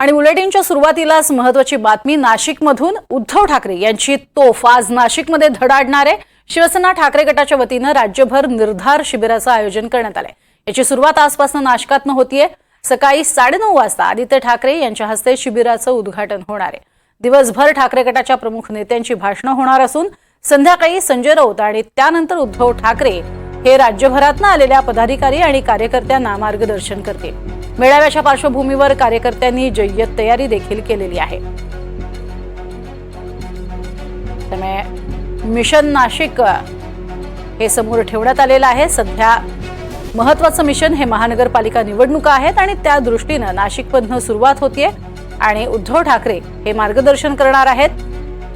आणि बुलेटिनच्या सुरुवातीलाच महत्त्वाची बातमी नाशिकमधून उद्धव ठाकरे यांची तोफ आज नाशिकमध्ये धडाडणार आहे। शिवसेना ठाकरे गटाच्या वतीने राज्यभर निर्धार शिबिराचं आयोजन करण्यात आलंय। याची सुरुवात आजपासून नाशिकातून होतीये। सकाळी 9:30 वाजता आदित्य ठाकरे यांच्या हस्ते शिबिराचं उद्घाटन होणार आहे। दिवसभर ठाकरे गटाच्या प्रमुख नेत्यांची भाषणं होणार असून संध्याकाळी संजय राऊत आणि त्यानंतर उद्धव ठाकरे हे राज्यभरातून आलेल्या पदाधिकारी आणि कार्यकर्त्यांना मार्गदर्शन करतील। मेळाव्याच्या पार्श्वभूमीवर कार्यकर्त्यांनी जय्यत तयारी देखील केलेली आहे। त्यामुळे मिशन नाशिक हे समोर ठेवण्यात आलेलं आहे। सध्या महत्त्वाचं मिशन हे महानगरपालिका निवडणुका आहेत आणि त्या दृष्टीने नाशिकमधून सुरुवात होतीये आणि उद्धव ठाकरे हे मार्गदर्शन करणार आहेत।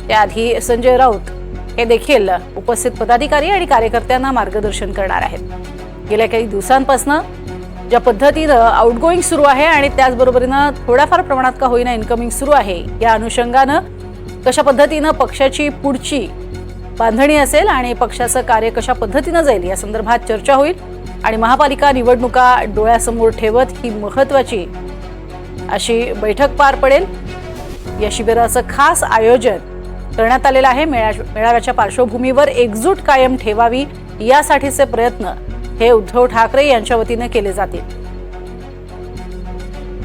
त्याआधी संजय राऊत हे देखील उपस्थित पदाधिकारी आणि कार्यकर्त्यांना मार्गदर्शन करणार आहेत। गेल्या काही दिवसांपासून ज्या पद्धतीने आउटगोइंग सुरू आहे आणि त्याचबरोबरीने थोड्याफार प्रमाणात का होईना इनकमिंग सुरू आहे, या अनुषंगाने कशा पद्धतीने पक्षाची पुढची बांधणी असेल आणि पक्षाचं कार्य कशा पद्धतीने जाईल या संदर्भात चर्चा होईल आणि महापालिका निवडणुका डोळ्यासमोर ठेवत ही महत्त्वाची अशी बैठक पार पडेल। या शिबिराचं खास आयोजन करण्यात आलेलं आहे। मेळाव्याच्या पार्श्वभूमीवर एकजूट कायम ठेवावी यासाठीचे प्रयत्न हे उद्धव ठाकरे यांच्या वतीने केले जातील।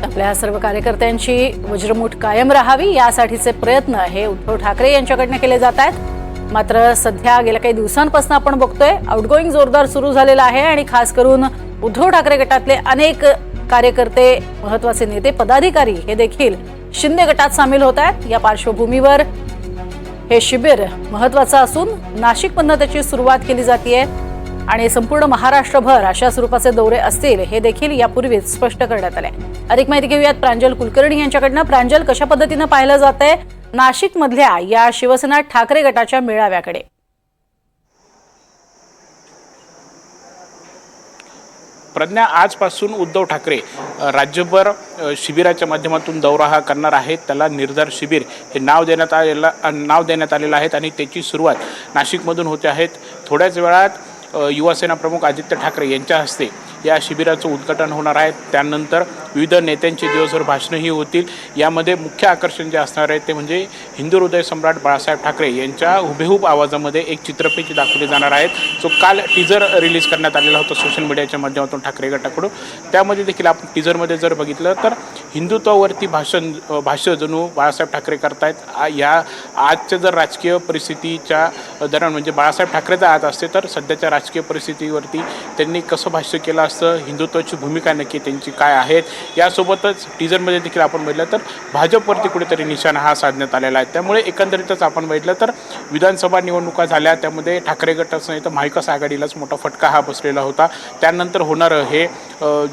आपल्या सर्व कार्यकर्त्यांची वज्रमूठ कायम राहावी यासाठीचे प्रयत्न हे उद्धव ठाकरे यांच्याकडून केले जात आहेत। मात्र सध्या गेल्या काही दिवसांपासून आपण बघतोय आउटगोइंग जोरदार सुरू झालेला आहे आणि खास करून उद्धव ठाकरे गटातले अनेक कार्यकर्ते, महत्त्वाचे नेते, पदाधिकारी हे देखील शिंदे गटात सामील होत आहेत। या पार्श्वभूमीवर हे शिबिर महत्त्वाचं असून नाशिकमधून त्याची सुरुवात केली जाते आणि संपूर्ण महाराष्ट्रभर अशा स्वरूपाचे दौरे असतील हे देखील यापूर्वीच स्पष्ट करण्यात आले। अधिक माहिती घेऊयात प्रांजल कुलकर्णी यांच्याकडनं। प्रांजल, कशा पद्धतीने पाहिलं जातंय नाशिकमधल्या या शिवसेना ठाकरे गटाच्या मेळाव्याकडे? प्रज्ञा, आजपासून उद्धव ठाकरे राज्यभर शिबिराच्या माध्यमातून दौरा हा करणार आहेत। त्याला निर्धार शिबिर हे नाव देण्यात आलेलं आहे आणि त्याची सुरुवात नाशिकमधून होते आहे। थोड्याच वेळात युवासेना प्रमुख आदित्य ठाकरे यांच्या हस्ते या शिबिराचं उद्घाटन होणार आहे। त्यानंतर विविध नेत्यांची दिवसभर भाषणंही होतील। यामध्ये मुख्य आकर्षण जे असणार आहे ते म्हणजे हिंदू हृदय सम्राट बाळासाहेब ठाकरे यांच्या हुबेहूब आवाजामध्ये एक चित्रफित दाखवली जाणार आहे, जो काल टीजर रिलीज करण्यात आलेला होता सोशल मीडियाच्या माध्यमातून ठाकरे गटाकडून। त्यामध्ये देखील आपण टीजरमध्ये जर बघितलं तर हिंदुत्वावरती भाष्य जणू बाळासाहेब ठाकरे करतायत। या आजच्या जर राजकीय परिस्थितीच्या दरम्यान म्हणजे बाळासाहेब ठाकरेचा आज असते तर सध्याच्या राजकीय परिस्थितीवरती त्यांनी कसं भाष्य केलं असतं, हिंदुत्वाची भूमिका नक्की त्यांची काय आहेत, यासोबतच टीजरमध्ये देखील आपण बघितलं तर भाजपवरती कुठेतरी निशाणा हा साधण्यात आलेला आहे। त्यामुळे एकंदरीतच आपण बघितलं तर विधानसभा निवडणुका झाल्या, त्यामध्ये ठाकरे गटाचं नाही तर महाविकास आघाडीलाच मोठा फटका हा बसलेला होता। त्यानंतर होणारं हे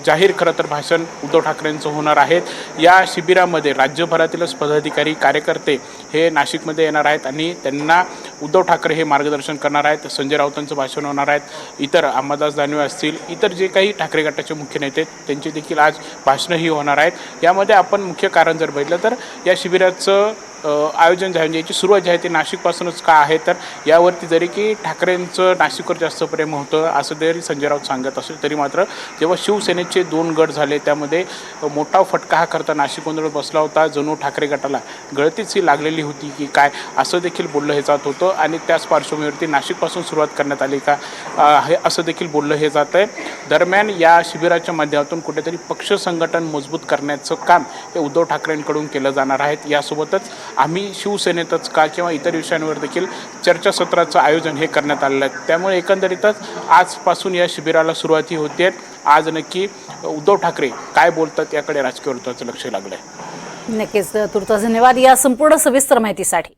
जाहीर खरं तर भाषण उद्धव ठाकरेंचं होणार आहे। या शिबिरामध्ये राज्यभरातीलच पदाधिकारी, कार्यकर्ते हे नाशिकमध्ये येणार आहेत आणि त्यांना उद्धव ठाकरे हे मार्गदर्शन करणार आहेत। संजय राऊतांचं भाषण होणार आहेत, इतर अंबादास दानवे असतील, इतर जे काही ठाकरे गटाचे मुख्य नेते त्यांचे देखील आज भाषणंही होणार आहेत। यामध्ये आपण मुख्य कारण जर बघितलं तर या शिबिराचं आयोजन जे आहे, याची सुरुवात जी आहे ती नाशिकपासूनच का आहे, तर यावरती जरी की ठाकरेंचं नाशिकवर जास्त प्रेम होतं असं जरी संजय राऊत सांगत असेल तरी मात्र जेव्हा शिवसेनेचे 2 गट झाले त्यामध्ये मोठा फटका हा करता नाशिकमधून बसला होता। जणू ठाकरे गटाला गळतीच ही लागलेली होती की काय असं देखील बोललं हे जात होतं आणि त्याच पार्श्वभूमीवरती नाशिकपासून सुरुवात करण्यात आली का हे असं देखील बोललं हे जात आहे। दरम्यान या शिबिराच्या माध्यमातून कुठेतरी पक्ष संघटन मजबूत करण्याचं काम हे उद्धव ठाकरेंकडून केलं जाणार आहे। यासोबतच आम्ही शिवसेनेतच का किंवा इतर विषयांवर देखील चर्चासत्राचं आयोजन हे करण्यात आलेलं आहे। त्यामुळे एकंदरीतच आजपासून या शिबिराला सुरुवाती होते। आज नक्की उद्धव ठाकरे काय बोलतात याकडे राजकीय वर्तुळाचं लक्ष लागलं आहे। नक्कीच, तुर्तास धन्यवाद या संपूर्ण सविस्तर माहितीसाठी।